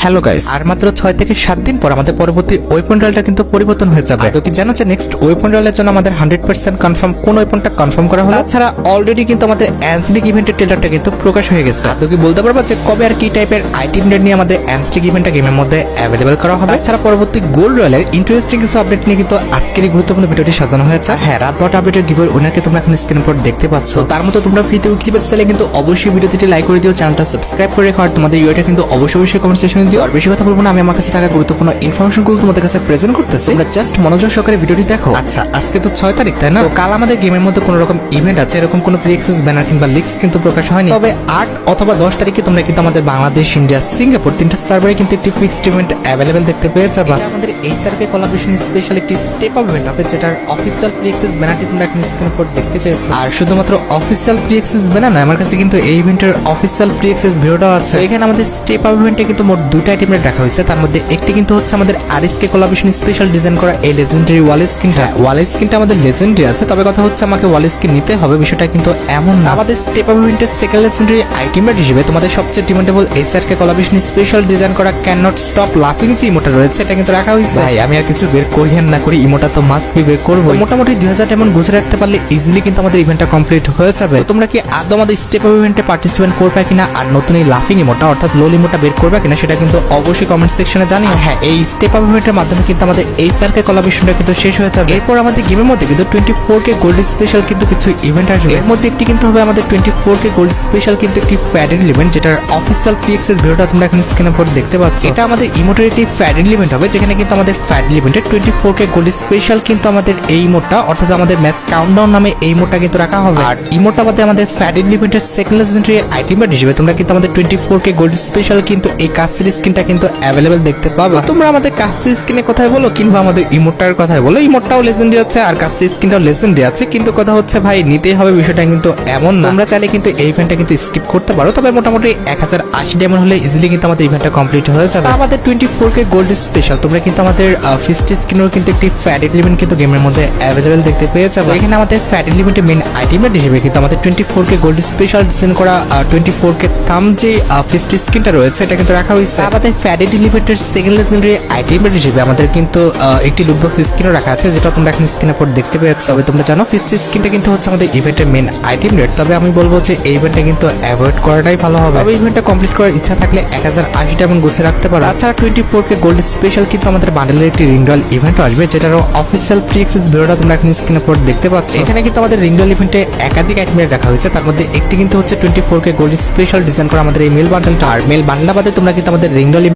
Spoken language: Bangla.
হ্যালো গাইস, আর মাত্র 6 থেকে 7 দিন পর আমাদের পরবর্তী ওয়েপন রয়্যালটা কিন্তু পরিবর্তন হয়ে যাবে। তো কি জানো যে নেক্সট ওয়েপন রয়্যালের জন্য আমাদের 100% কনফার্ম কোন ওয়েপনটা কনফার্ম করা হলো। তাছাড়া অলরেডি কিন্তু আমাদের অ্যান্সলিক ইভেন্টের ট্রেলারটা কিন্তু প্রকাশ হয়ে গেছে। তো কি বলতে পারবা যে কবে আর কি টাইপের আইটেম নিয়ে আমাদের অ্যান্সলিক ইভেন্টটা গেমের মধ্যে অ্যাভেলেবল করা হবে। তাছাড়া পরবর্তী গোল্ড রয়্যালের ইন্টারেস্টিং কিছু আপডেট নিয়ে কিন্তু আজকের এই গুরুত্বপূর্ণ ভিডিওটি সাজানো হয়েছে। হ্যাঁ, রাত 12টা আপডেটের গিভের উইনারকে তোমরা এখন স্ক্রিনের উপর দেখতে পাচ্ছ। তার মতো তোমরা ফ্রিতে উইকলি পেতে চাইলে কিন্তু অবশ্যই ভিডিওটি লাইক করে দিও, চ্যানেলটা সাবস্ক্রাইব করে রেখো, আর তোমাদের ইউআইটা কিন্তু অবশ্যই কমেন্ট সেকশনে দিও। আর বেশি কথা বলবো না, আমি আমার কাছে থাকা গুরুত্বপূর্ণ ইনফরমেশনগুলো তোমাদের কাছে প্রেজেন্ট করতেছি। তোমরা জাস্ট মনোযোগ সহকারে ভিডিওটি দেখো। আচ্ছা, আজকে তো 6 তারিখ, তাই না? তো কাল আমাদের গেমের মধ্যে কোনো রকম ইভেন্ট আছে, এরকম কোনো প্রি-অ্যাক্সেস ব্যানার কিংবা লিক্স কিন্তু প্রকাশ হয়নি। তবে 8 অথবা 10 তারিখে তোমরা কিন্তু আমাদের বাংলাদেশ, ইন্ডিয়া, সিঙ্গাপুর তিনটা সার্ভারে কিন্তু একটি ফিক্সড ইভেন্ট অ্যাভেলেবল দেখতে পেয়ে যাবা। আমাদের এইচআরকে কোলাবোরেশন স্পেশাল একটি স্টেপ আপ ইভেন্ট হবে, যেটার অফিসিয়াল প্রি-অ্যাক্সেস ব্যানারটি তোমরা এখন স্ক্রিনের উপর দেখতে পেয়েছো। আর শুধুমাত্র অফিসিয়াল প্রি-অ্যাক্সেস ব্যানার নয়, আমার কাছে কিন্তু এই ইভেন্টের অফিসিয়াল প্রি-অ্যাক্সেস ভিডিওটাও আছে। এখানে আমাদের স্টেপ আপ ইভেন্টে কিন্তু মোট দুইটা আইটেম রাখা হয়েছে। তার মধ্যে একটি কিন্তু হচ্ছে আমাদের আরএসকে কোলাবোরেশন স্পেশাল ডিজাইন করা এই লেজেন্ডারি ওয়াল স্কিনটা। ওয়াল স্কিনটা আমাদের লেজেন্ডারি আছে, তবে কথা হচ্ছে আমাকে ওয়াল স্কিন নিতে হবে, বিষয়টা কিন্তু এমন না। আমাদের স্টেপ আপ ইভেন্টের সেকেন্ড লেজেন্ডারি আইটেম হিসেবে তোমাদের সবচেয়ে ডিমান্ডেবল এইচআরকে কোলাবোরেশন স্পেশাল ডিজাইন করা ক্যান নট স্টপ লাফিং যে ইমোটা রয়েছে, এটা কিন্তু রাখা হয়েছে। ভাই, আমি আর কিছু বের করি না করি, ইমোটা তো মাস্ট বি বের করবো। মোটামুটি 2000 ডায়মন্ড গুছে রাখতে পারলে ইজিলি কিন্তু আমাদের ইভেন্টটা কমপ্লিট হয়ে যাবে। তোমরা কি আদৌ আমাদের স্টেপ আপ ইভেন্টে পার্টিসিপেট করবে কিনা, আর নতুন এই লাফিং ইমোটা অর্থাৎ লোল ইমোটা বের করবে কিনা, সেটা কিন্তু অবশ্যই কমেন্ট সেকশনে জানিও। হ্যাঁ, এই স্টেপ আপ ইভেন্টের মাধ্যমে কিন্তু আমাদের এইচআরকে কোলাবোরেশনটা কিন্তু শেষ হয়ে যাবে। এরপর আমাদের গেমের মধ্যে কিন্তু 24K গোল্ড স্পেশাল কিন্তু কিছু ইভেন্ট আসবে। এর মধ্যে একটি কিন্তু হবে আমাদের 24K গোল্ড স্পেশাল কিন্তু একটি ফ্যাডেল ইভেন্ট, যেটার অফিসিয়াল প্রি-অ্যাক্সেস ভিডিওটা তোমরা এখন স্ক্রিনের উপর দেখতে পাচ্ছ। এটা আমাদের ইমোটের একটি ফ্যাডেল ইভেন্ট হবে, যেখানে কিন্তু আমাদের ফ্যাডেল ইভেন্টের 24K গোল্ড স্পেশাল কিন্তু আমাদের এই ইমোটটা অর্থাৎ আমাদের ম্যাচ কাউন্টডাউন নামে এই ইমোটটা কিন্তু রাখা হবে। আর ইমোটটা বাদে আমাদের ফ্যাডেল ইভেন্টের সেকেন্ড লেজেন্ডারি আইটেম হিসেবে তোমরা কিন্তু আমাদের 24K গোল্ড স্পেশাল কিন্তু এই কাস্টির স্কিনটা কিন্তু অ্যাভেলেবল দেখতে পাবে। তোমরা আমাদের কাস্টির স্কিনের কথাই বলো কিংবা আমাদের ইমোটটার কথাই বলো, ইমোটটাও লেজেন্ডারি আছে আর কাস্টির স্কিনটাও লেজেন্ডারি আছে, কিন্তু কথা হচ্ছে ভাই নিতেই হবে, বিষয়টা কিন্তু এমন না। তোমরা চাইলে কিন্তু এই ইভেন্টটা কিন্তু স্কিপ করতে পারো, তবে মোটামুটি 1080 ডায়মন্ড হলে ইজিলি কিন্তু আমাদের ইভেন্টটা কমপ্লিট হয়ে যাবে। আমাদের 24K গোল্ড স্পেশাল তোমরা কিন্তু আমাদের ফিস্ট স্কিনেরও কিন্তু একটি ফ্যাডেল ইভেন্ট কিন্তু গেমের মধ্যে অ্যাভেলেবল দেখতে পেয়ে যাবে। এখানে আমাদের ফ্যাডেল ইভেন্টের মেইন আইটেম হিসেবে কিন্তু আমাদের 24K গোল্ড স্পেশাল ডিজাইন করা 24K থাম যে ফিস্ট স্কিনটা রয়েছে, এটা কিন্তু রাখা হয়েছে। আমাদের ফ্যাডেল ইভেন্টের সেকেন্ড লেজেন্ডারি আইটেম হিসেবে আমাদের কিন্তু একটি লুকবক্স স্কিনও রাখা আছে, যেটা তোমরা এখন স্ক্রিনের উপর দেখতে পেয়েছো। তবে তোমরা জানো ফিস্ট স্কিনটা কিন্তু হচ্ছে আমাদের ইভেন্টের মেইন আইটেম রেট, তবে আমি বলবো যে এই ইভেন্টটা কিন্তু অ্যাভয়েড করাটাই ভালো হবে। তবে ইভেন্টটা কমপ্লিট করার ইচ্ছা থাকলে 1080 ডায়মন্ড গুছে রাখতে পারো। তাছাড়া 24K গোল্ড স্পেশাল কিন্তু আমাদের বান্ডেলের একটি রিংডল ইভেন্ট আসবে, যেটারও অফিসিয়াল প্রি-অ্যাক্সেস ভিডিওটা তোমরা এখন স্ক্রিনের উপর দেখতে পাচ্ছ। এখানে কিন্তু আমাদের রিংডল ইভেন্টে একাধিক আইটেম রাখা হয়েছে, তার মধ্যে একটি কিন্তু হচ্ছে 24K গোল্ড স্পেশাল ডিজাইন করা আমাদের এই মেল বান্ডেলটা। আর মেল বান্ডেল বাদে তোমরা কিন্তু আমাদের রিংডল